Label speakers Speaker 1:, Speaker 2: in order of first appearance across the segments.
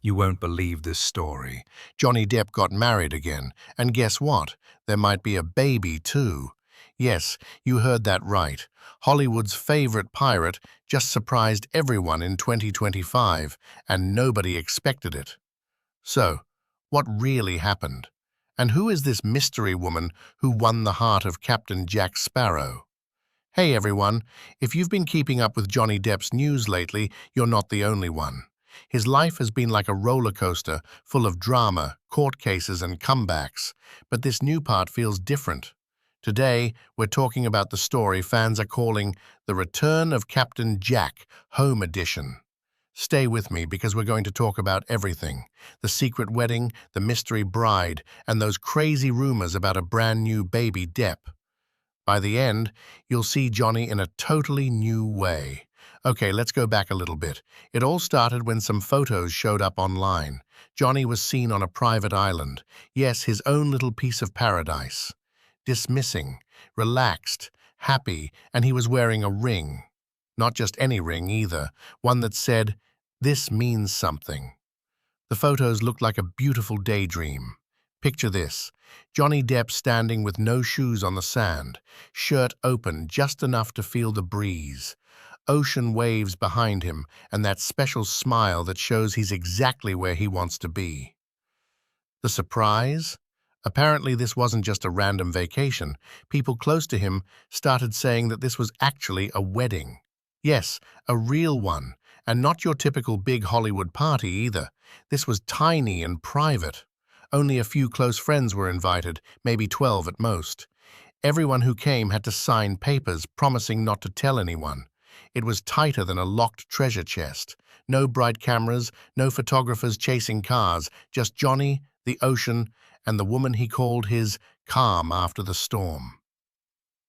Speaker 1: You won't believe this story. Johnny Depp got married again, and guess what? There might be a baby too. Yes, you heard that right. Hollywood's favorite pirate just surprised everyone in 2025, and nobody expected it. So, what really happened? And who is this mystery woman who won the heart of Captain Jack Sparrow? Hey everyone, if you've been keeping up with Johnny Depp's news lately, you're not the only one. His life has been like a roller coaster, full of drama, court cases, and comebacks. But this new part feels different. Today, we're talking about the story fans are calling The Return of Captain Jack, Home Edition. Stay with me because we're going to talk about everything. The secret wedding, the mystery bride, and those crazy rumors about a brand new baby Depp. By the end, you'll see Johnny in a totally new way. Okay, let's go back a little bit. It all started when some photos showed up online. Johnny was seen on a private island. Yes, his own little piece of paradise. Dismissing, relaxed, happy, and he was wearing a ring. Not just any ring either, one that said, "This means something." The photos looked like a beautiful daydream. Picture this, Johnny Depp standing with no shoes on the sand, shirt open just enough to feel the breeze. Ocean waves behind him, and that special smile that shows he's exactly where he wants to be. The surprise? Apparently this wasn't just a random vacation. People close to him started saying that this was actually a wedding. Yes, a real one, and not your typical big Hollywood party either. This was tiny and private. Only a few close friends were invited, maybe 12 at most. Everyone who came had to sign papers promising not to tell anyone. It was tighter than a locked treasure chest. No bright cameras, no photographers chasing cars, just Johnny, the ocean, and the woman he called his calm after the storm.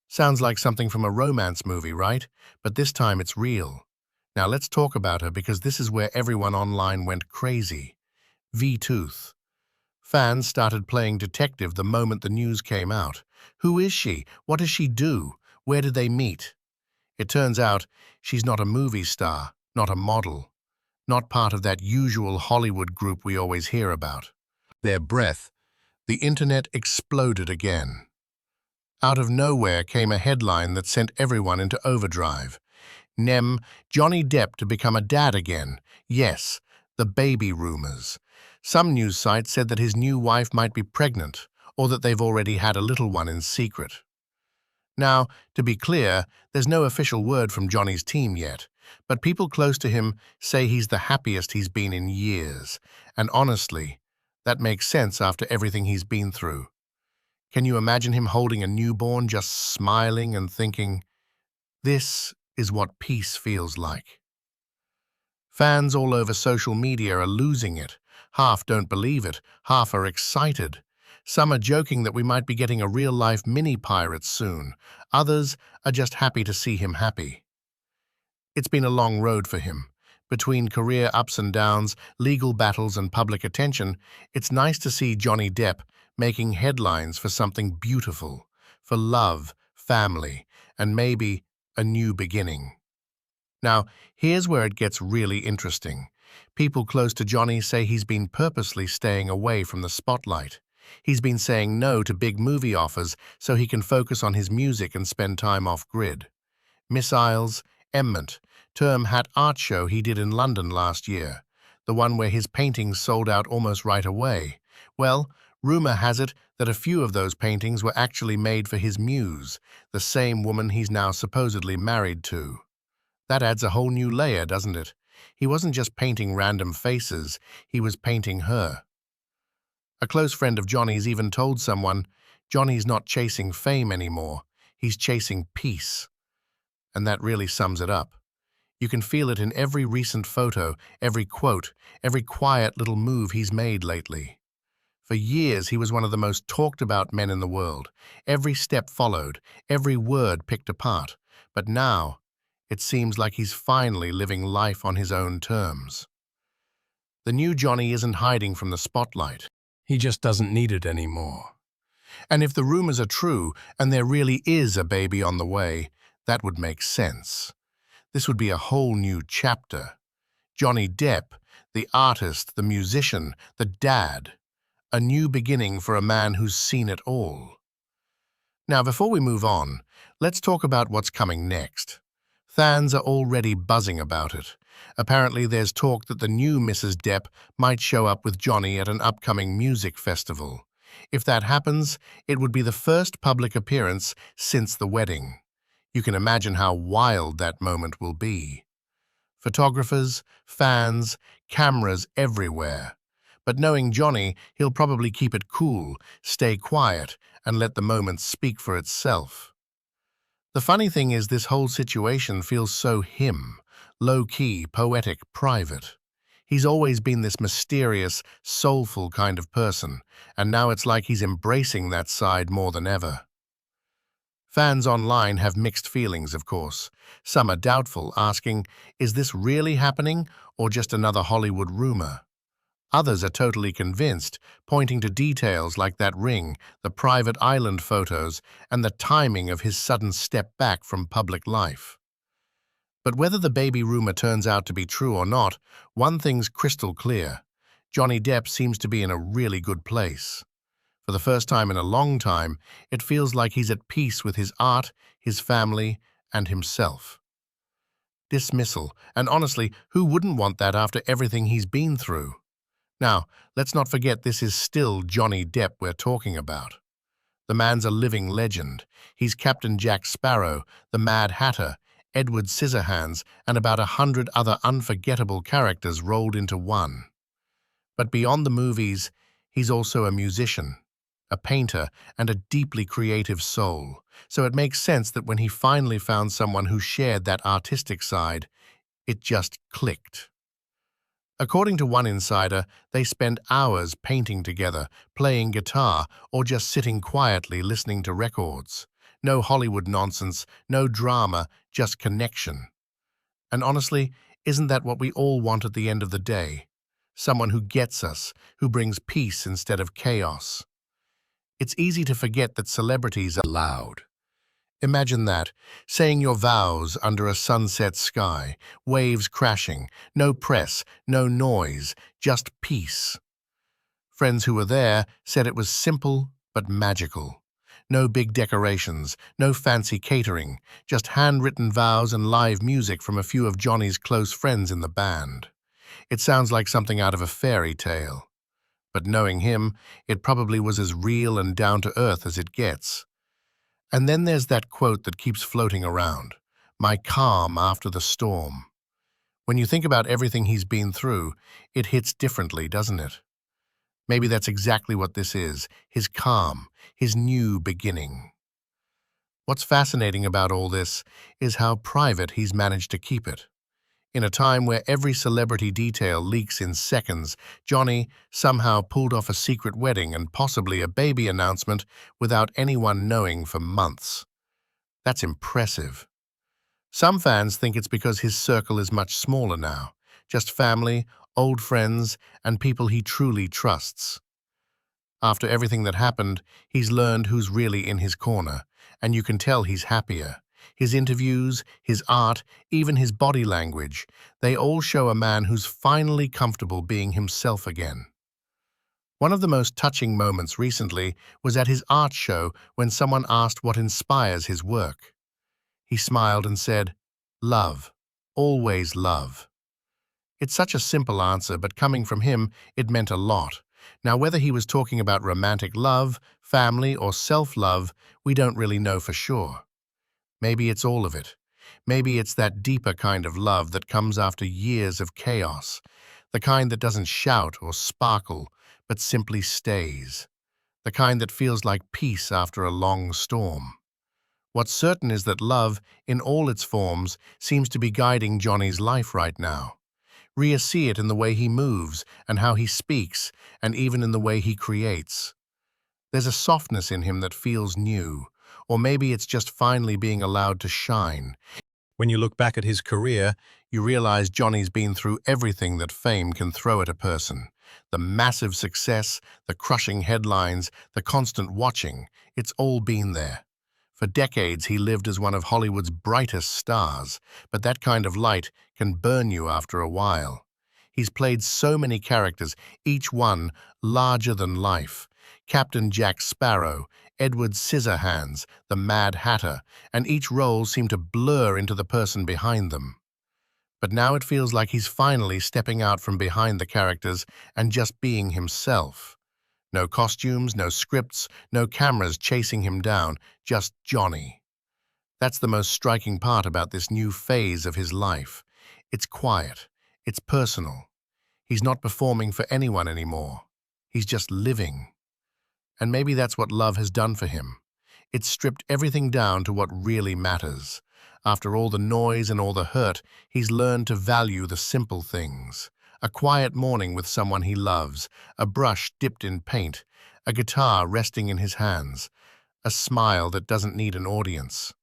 Speaker 1: Sounds like something from a romance movie, right? But this time it's real. Now let's talk about her because this is where everyone online went crazy. V-Tooth. Fans started playing detective the moment the news came out. Who is she? What does she do? Where did they meet? It turns out she's not a movie star, not a model, not part of that usual Hollywood group we always hear about. Their breath, the internet exploded again. Out of nowhere came a headline that sent everyone into overdrive. Johnny Depp to become a dad again. Yes, the baby rumors. Some news sites said that his new wife might be pregnant, or that they've already had a little one in secret. Now, to be clear, there's no official word from Johnny's team yet, but people close to him say he's the happiest he's been in years. And honestly, that makes sense after everything he's been through. Can you imagine him holding a newborn, just smiling and thinking, "This is what peace feels like"? Fans all over social media are losing it. Half don't believe it, half are excited. Some are joking that we might be getting a real-life mini-pirate soon. Others are just happy to see him happy. It's been a long road for him. Between career ups and downs, legal battles and public attention, it's nice to see Johnny Depp making headlines for something beautiful, for love, family, and maybe a new beginning. Now, here's where it gets really interesting. People close to Johnny say he's been purposely staying away from the spotlight. He's been saying no to big movie offers so he can focus on his music and spend time off-grid. Miss Isles, Emmett, term hat art show he did in London last year, the one where his paintings sold out almost right away. Well, rumor has it that a few of those paintings were actually made for his muse, the same woman he's now supposedly married to. That adds a whole new layer, doesn't it? He wasn't just painting random faces, he was painting her. A close friend of Johnny's even told someone, Johnny's not chasing fame anymore, he's chasing peace. And that really sums it up. You can feel it in every recent photo, every quote, every quiet little move he's made lately. For years, he was one of the most talked about men in the world. Every step followed, every word picked apart. But now, it seems like he's finally living life on his own terms. The new Johnny isn't hiding from the spotlight. He just doesn't need it anymore. And if the rumors are true, and there really is a baby on the way, that would make sense. This would be a whole new chapter. Johnny Depp, the artist, the musician, the dad. A new beginning for a man who's seen it all. Now, before we move on, let's talk about what's coming next. Fans are already buzzing about it. Apparently, there's talk that the new Mrs. Depp might show up with Johnny at an upcoming music festival. If that happens, it would be the first public appearance since the wedding. You can imagine how wild that moment will be. Photographers, fans, cameras everywhere. But knowing Johnny, he'll probably keep it cool, stay quiet, and let the moment speak for itself. The funny thing is this whole situation feels so him, low-key, poetic, private. He's always been this mysterious, soulful kind of person, and now it's like he's embracing that side more than ever. Fans online have mixed feelings, of course. Some are doubtful, asking, is this really happening or just another Hollywood rumor? Others are totally convinced, pointing to details like that ring, the private island photos, and the timing of his sudden step back from public life. But whether the baby rumor turns out to be true or not, one thing's crystal clear. Johnny Depp seems to be in a really good place. For the first time in a long time, it feels like he's at peace with his art, his family, and himself. Dismissal, and honestly, who wouldn't want that after everything he's been through? Now, let's not forget this is still Johnny Depp we're talking about. The man's a living legend. He's Captain Jack Sparrow, the Mad Hatter, Edward Scissorhands, and about 100 other unforgettable characters rolled into one. But beyond the movies, he's also a musician, a painter, and a deeply creative soul. So it makes sense that when he finally found someone who shared that artistic side, it just clicked. According to one insider, they spend hours painting together, playing guitar, or just sitting quietly listening to records. No Hollywood nonsense, no drama, just connection. And honestly, isn't that what we all want at the end of the day? Someone who gets us, who brings peace instead of chaos. It's easy to forget that celebrities are loud. Imagine that, saying your vows under a sunset sky, waves crashing, no press, no noise, just peace. Friends who were there said it was simple but magical. No big decorations, no fancy catering, just handwritten vows and live music from a few of Johnny's close friends in the band. It sounds like something out of a fairy tale. But knowing him, it probably was as real and down-to-earth as it gets. And then there's that quote that keeps floating around, "My calm after the storm." When you think about everything he's been through, it hits differently, doesn't it? Maybe that's exactly what this is, his calm, his new beginning. What's fascinating about all this is how private he's managed to keep it. In a time where every celebrity detail leaks in seconds, Johnny somehow pulled off a secret wedding and possibly a baby announcement without anyone knowing for months. That's impressive. Some fans think it's because his circle is much smaller now, just family, old friends, and people he truly trusts. After everything that happened, he's learned who's really in his corner, and you can tell he's happier. His interviews, his art, even his body language, they all show a man who's finally comfortable being himself again. One of the most touching moments recently was at his art show when someone asked what inspires his work. He smiled and said, "Love, always love." It's such a simple answer, but coming from him, it meant a lot. Now, whether he was talking about romantic love, family, or self-love, we don't really know for sure. Maybe it's all of it. Maybe it's that deeper kind of love that comes after years of chaos, the kind that doesn't shout or sparkle, but simply stays, the kind that feels like peace after a long storm. What's certain is that love, in all its forms, seems to be guiding Johnny's life right now. See it in the way he moves and how he speaks, and even in the way he creates. There's a softness in him that feels new, or maybe it's just finally being allowed to shine. When you look back at his career, you realize Johnny's been through everything that fame can throw at a person. The massive success, the crushing headlines, the constant watching, it's all been there. For decades, he lived as one of Hollywood's brightest stars, but that kind of light can burn you after a while. He's played so many characters, each one larger than life. Captain Jack Sparrow, Edward Scissorhands, the Mad Hatter, and each role seemed to blur into the person behind them. But now it feels like he's finally stepping out from behind the characters and just being himself. No costumes, no scripts, no cameras chasing him down, just Johnny. That's the most striking part about this new phase of his life. It's quiet. It's personal. He's not performing for anyone anymore. He's just living. And maybe that's what love has done for him. It's stripped everything down to what really matters. After all the noise and all the hurt, he's learned to value the simple things. A quiet morning with someone he loves, a brush dipped in paint, a guitar resting in his hands, a smile that doesn't need an audience.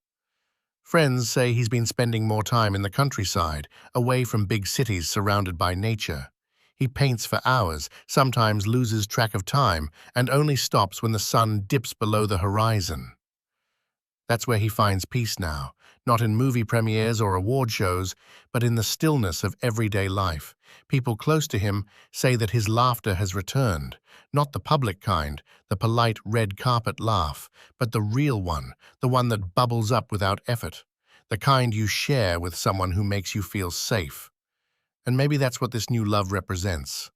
Speaker 1: Friends say he's been spending more time in the countryside, away from big cities surrounded by nature. He paints for hours, sometimes loses track of time, and only stops when the sun dips below the horizon. That's where he finds peace now, not in movie premieres or award shows, but in the stillness of everyday life. People close to him say that his laughter has returned, not the public kind, the polite red carpet laugh, but the real one, the one that bubbles up without effort, the kind you share with someone who makes you feel safe. And maybe that's what this new love represents.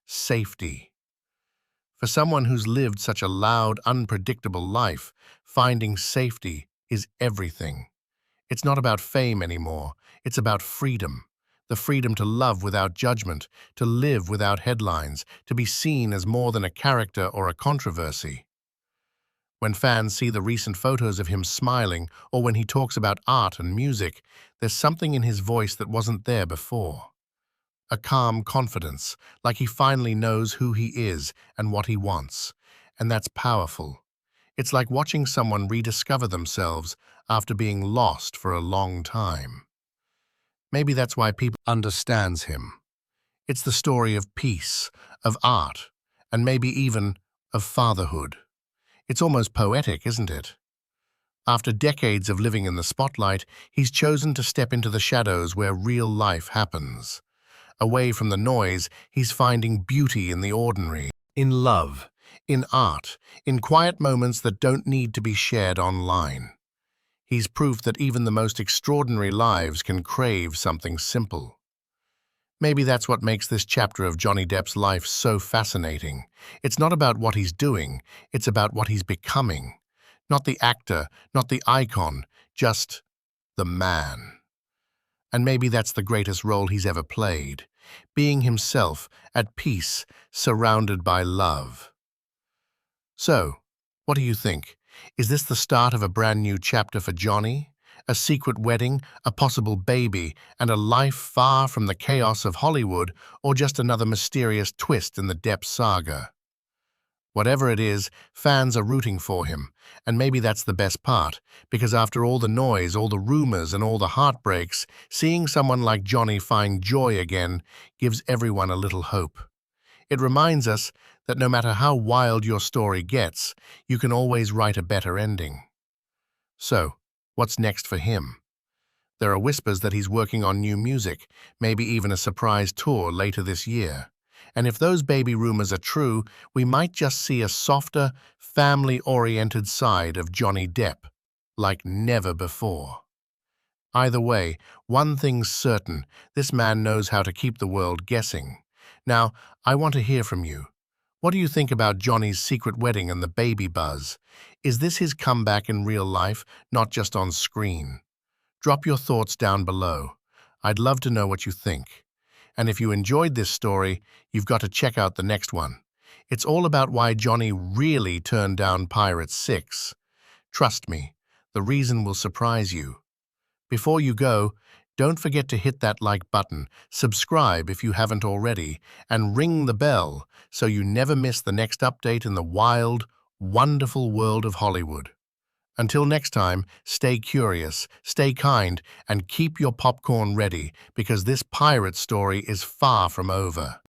Speaker 1: Safety. For someone who's lived such a loud, unpredictable life, finding safety is everything. It's not about fame anymore. It's about freedom. The freedom to love without judgment, to live without headlines, to be seen as more than a character or a controversy. When fans see the recent photos of him smiling, or when he talks about art and music, there's something in his voice that wasn't there before. A calm confidence, like he finally knows who he is and what he wants. And that's powerful. It's like watching someone rediscover themselves after being lost for a long time. Maybe that's why people understands him. It's the story of peace, of art, and maybe even of fatherhood. It's almost poetic, isn't it? After decades of living in the spotlight, he's chosen to step into the shadows where real life happens. Away from the noise, he's finding beauty in the ordinary, in love, in art, in quiet moments that don't need to be shared online. He's proof that even the most extraordinary lives can crave something simple. Maybe that's what makes this chapter of Johnny Depp's life so fascinating. It's not about what he's doing, it's about what he's becoming. Not the actor, not the icon, just the man. And maybe that's the greatest role he's ever played, being himself, at peace, surrounded by love. So, what do you think? Is this the start of a brand new chapter for Johnny? A secret wedding, a possible baby, and a life far from the chaos of Hollywood, or just another mysterious twist in the Depp saga? Whatever it is, fans are rooting for him, and maybe that's the best part, because after all the noise, all the rumors, and all the heartbreaks, seeing someone like Johnny find joy again gives everyone a little hope. It reminds us that no matter how wild your story gets, you can always write a better ending. So, what's next for him? There are whispers that he's working on new music, maybe even a surprise tour later this year. And if those baby rumors are true, we might just see a softer, family-oriented side of Johnny Depp, like never before. Either way, one thing's certain, this man knows how to keep the world guessing. Now, I want to hear from you. What do you think about Johnny's secret wedding and the baby buzz? Is this his comeback in real life, not just on screen? Drop your thoughts down below. I'd love to know what you think. And if you enjoyed this story, you've got to check out the next one. It's all about why Johnny really turned down Pirates 6. Trust me, the reason will surprise you. Before you go, don't forget to hit that like button, subscribe if you haven't already, and ring the bell so you never miss the next update in the wild, wonderful world of Hollywood. Until next time, stay curious, stay kind, and keep your popcorn ready because this pirate story is far from over.